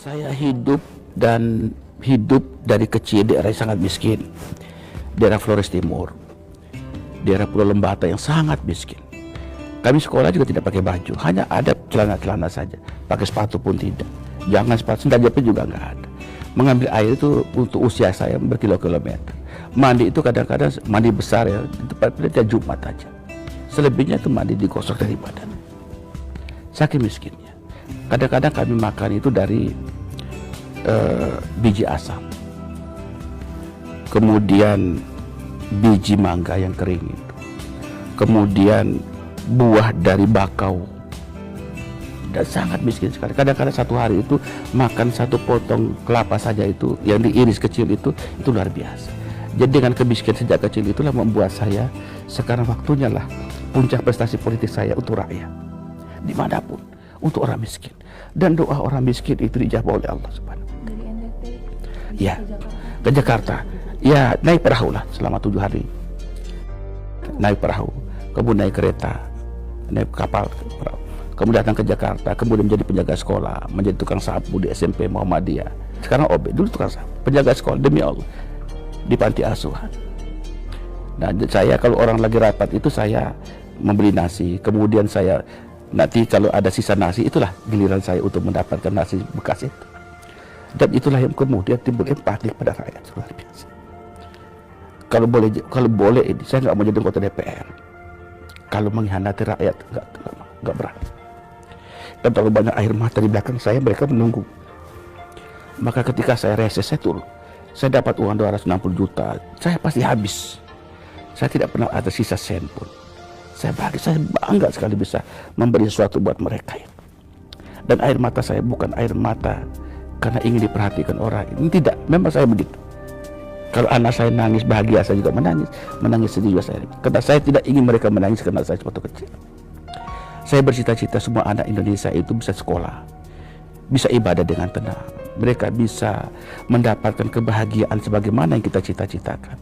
Saya hidup dari kecil di daerah yang sangat miskin, daerah Flores Timur, daerah Pulau Lembata yang sangat miskin. Kami sekolah juga tidak pakai baju, hanya ada celana-celana saja, pakai sepatu pun tidak. Jangan sepatu, sendal jepit juga nggak ada. Mengambil air itu untuk usia saya berkilo-kilometer. Mandi itu kadang-kadang mandi besar ya, di tempat tiap Jumat aja. Selebihnya itu mandi digosok dari badan. Saking miskinnya. Kadang-kadang kami makan itu dari biji asam, kemudian biji mangga yang kering itu, kemudian buah dari bakau, dan sangat miskin sekali. Kadang-kadang satu hari itu makan satu potong kelapa saja itu yang diiris kecil itu luar biasa. Jadi dengan kemiskinan sejak kecil itulah membuat saya sekarang waktunya lah puncak prestasi politik saya untuk rakyat dimanapun, untuk orang miskin, dan doa orang miskin itu dijawab oleh Allah Subhanahu. Ya, ke Jakarta. Ya, naik perahu lah selama 7 hari. Naik perahu, kemudian naik kereta, naik kapal, kemudian datang ke Jakarta, kemudian menjadi penjaga sekolah, menjadi tukang sapu di SMP Muhammadiyah. Sekarang OB, dulu tukang sapu, penjaga sekolah demi Allah di panti asuhan. Nah, saya kalau orang lagi rapat itu saya membeli nasi, kemudian saya nanti kalau ada sisa nasi itulah giliran saya untuk mendapatkan nasi bekas itu. Dan itulah yang kemudian timbul empati pada rakyat luar biasa. Kalau boleh ini saya nggak mau jadi anggota DPR. Kalau mengkhianati rakyat nggak berani. Dan terlalu banyak air mata di belakang saya, mereka menunggu. Maka ketika saya reses, saya turun. Saya dapat uang 260 juta, saya pasti habis. Saya tidak pernah ada sisa sen pun. Saya bangga sekali bisa memberi sesuatu buat mereka. Dan air mata saya bukan air mata karena ingin diperhatikan orang. Ini tidak, memang saya begitu. Kalau anak saya nangis bahagia, saya juga menangis sedih juga saya. Karena saya tidak ingin mereka menangis karena saya waktu kecil. Saya bercita-cita semua anak Indonesia itu bisa sekolah, bisa ibadah dengan tenang. Mereka bisa mendapatkan kebahagiaan sebagaimana yang kita cita-citakan.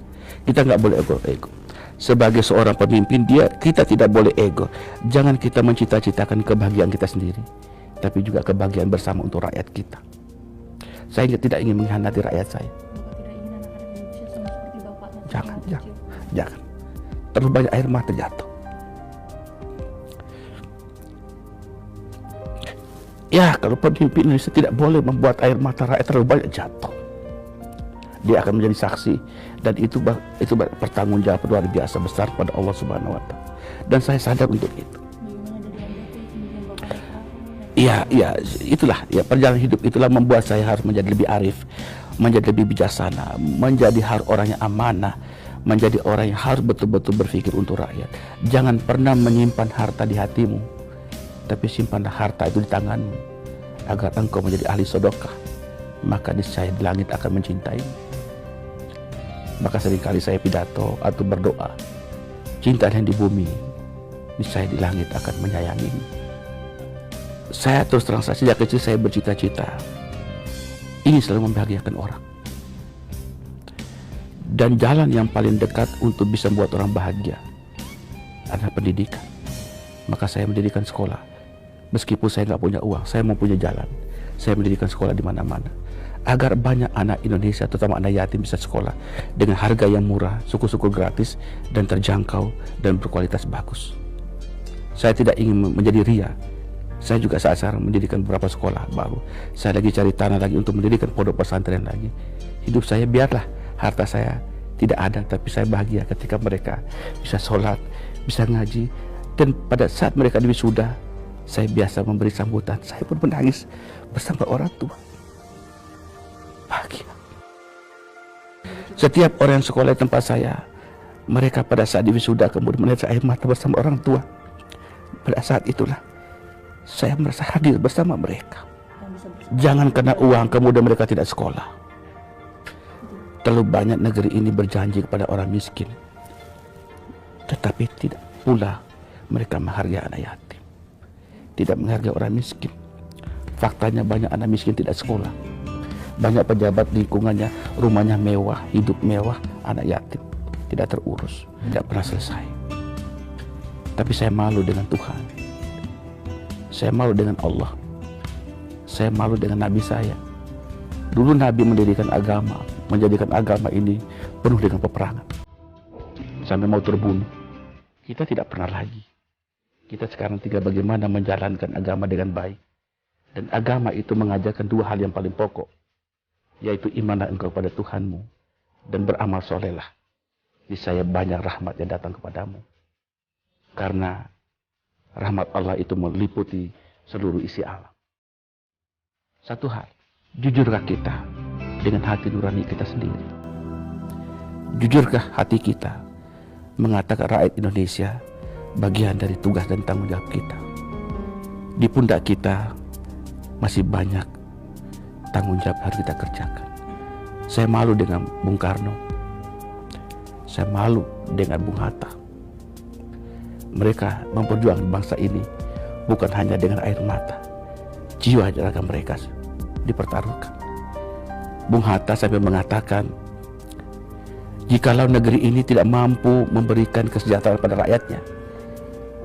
Kita nggak boleh ego. Sebagai seorang pemimpin, kita tidak boleh ego. Jangan kita mencita-citakan kebahagiaan kita sendiri, tapi juga kebahagiaan bersama untuk rakyat kita. Saya tidak ingin mengkhianati rakyat saya. Jangan. Terlalu banyak air mata jatuh. Ya, kalau pemimpin Indonesia tidak boleh membuat air mata rakyat terlalu banyak jatuh. Dia akan menjadi saksi, dan itu pertanggungjawab luar biasa besar pada Allah Subhanahu wa Ta'ala. Dan saya sadar untuk itu. Iya, itulah ya, perjalanan hidup itulah membuat saya harus menjadi lebih arif, menjadi lebih bijaksana, menjadi orang yang amanah, menjadi orang yang harus betul-betul berpikir untuk rakyat. Jangan pernah menyimpan harta di hatimu, tapi simpanlah harta itu di tanganmu, agar engkau menjadi ahli sedekah, maka niscaya di langit akan mencintaimu. Maka seringkali saya pidato atau berdoa, cinta yang di bumi, niscaya di langit akan menyayangimu. Saya terus terang saja, sejak kecil saya bercita-cita ingin selalu membahagiakan orang. Dan jalan yang paling dekat untuk bisa membuat orang bahagia adalah pendidikan. Maka saya mendirikan sekolah. Meskipun saya nggak punya uang, saya mau punya jalan. Saya mendirikan sekolah di mana-mana, agar banyak anak Indonesia, terutama anak yatim, bisa sekolah dengan harga yang murah, suku-suku gratis, dan terjangkau, dan berkualitas bagus. Saya tidak ingin menjadi ria. Saya juga saat sekarang mendirikan beberapa sekolah baru. Saya lagi cari tanah lagi untuk mendirikan pondok pesantren lagi. Hidup saya biarlah harta saya tidak ada, tapi saya bahagia ketika mereka bisa sholat, bisa ngaji. Dan pada saat mereka wisuda, saya biasa memberi sambutan. Saya pun menangis bersama orang tua. Bahagia. Setiap orang yang sekolah di tempat saya, mereka pada saat wisuda kemudian melihat air mata bersama orang tua. Pada saat itulah saya merasa hadir bersama mereka. Jangan karena uang kemudian mereka tidak sekolah. Terlalu banyak negeri ini berjanji kepada orang miskin, tetapi tidak pula mereka menghargai anak yatim, tidak menghargai orang miskin. Faktanya banyak anak miskin tidak sekolah. Banyak pejabat lingkungannya rumahnya mewah, hidup mewah, anak yatim tidak terurus, tidak pernah selesai. Tapi saya malu dengan Tuhan. Saya malu dengan Allah. Saya malu dengan Nabi saya. Dulu Nabi mendirikan agama, menjadikan agama ini penuh dengan peperangan. Sampai mau terbunuh. Kita tidak pernah lagi. Kita sekarang tinggal bagaimana menjalankan agama dengan baik. Dan agama itu mengajarkan dua hal yang paling pokok. Yaitu imanlah engkau pada Tuhanmu. Dan beramal solehlah. Niscaya banyak rahmat yang datang kepadamu. Karena rahmat Allah itu meliputi seluruh isi alam. Satu hal, jujurkah kita dengan hati nurani kita sendiri? Jujurkah hati kita mengatakan rakyat Indonesia bagian dari tugas dan tanggung jawab kita? Di pundak kita masih banyak tanggung jawab harus kita kerjakan. Saya malu dengan Bung Karno. Saya malu dengan Bung Hatta. Mereka memperjuangkan bangsa ini bukan hanya dengan air mata. Jiwa raga mereka dipertaruhkan. Bung Hatta sampai mengatakan, jikalau negeri ini tidak mampu memberikan kesejahteraan pada rakyatnya,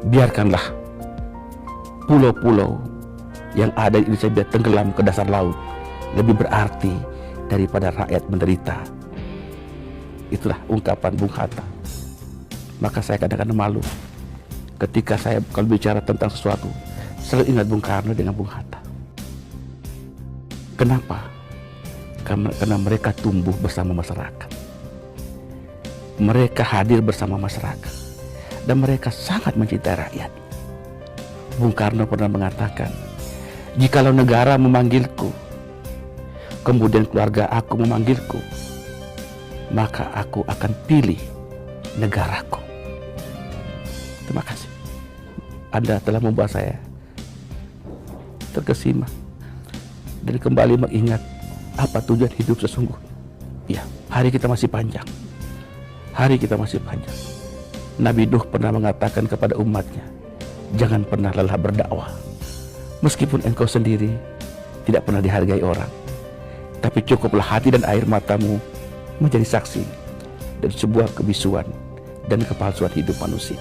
biarkanlah pulau-pulau yang ada di Indonesia biar tenggelam ke dasar laut, lebih berarti daripada rakyat menderita. Itulah ungkapan Bung Hatta. Maka saya kadang-kadang malu ketika saya kalau bicara tentang sesuatu selalu ingat Bung Karno dengan Bung Hatta. Kenapa? Karena mereka tumbuh bersama masyarakat. Mereka hadir bersama masyarakat. Dan mereka sangat mencintai rakyat. Bung Karno pernah mengatakan, jikalau negara memanggilku, kemudian keluarga aku memanggilku, maka aku akan pilih negaraku. Terima kasih. Anda telah membuat saya terkesima dan kembali mengingat apa tujuan hidup sesungguhnya. Ya, hari kita masih panjang. Hari kita masih panjang. Nabi Nuh pernah mengatakan kepada umatnya, jangan pernah lelah berdakwah. Meskipun engkau sendiri tidak pernah dihargai orang, tapi cukuplah hati dan air matamu menjadi saksi dari sebuah kebisuan dan kepalsuan hidup manusia.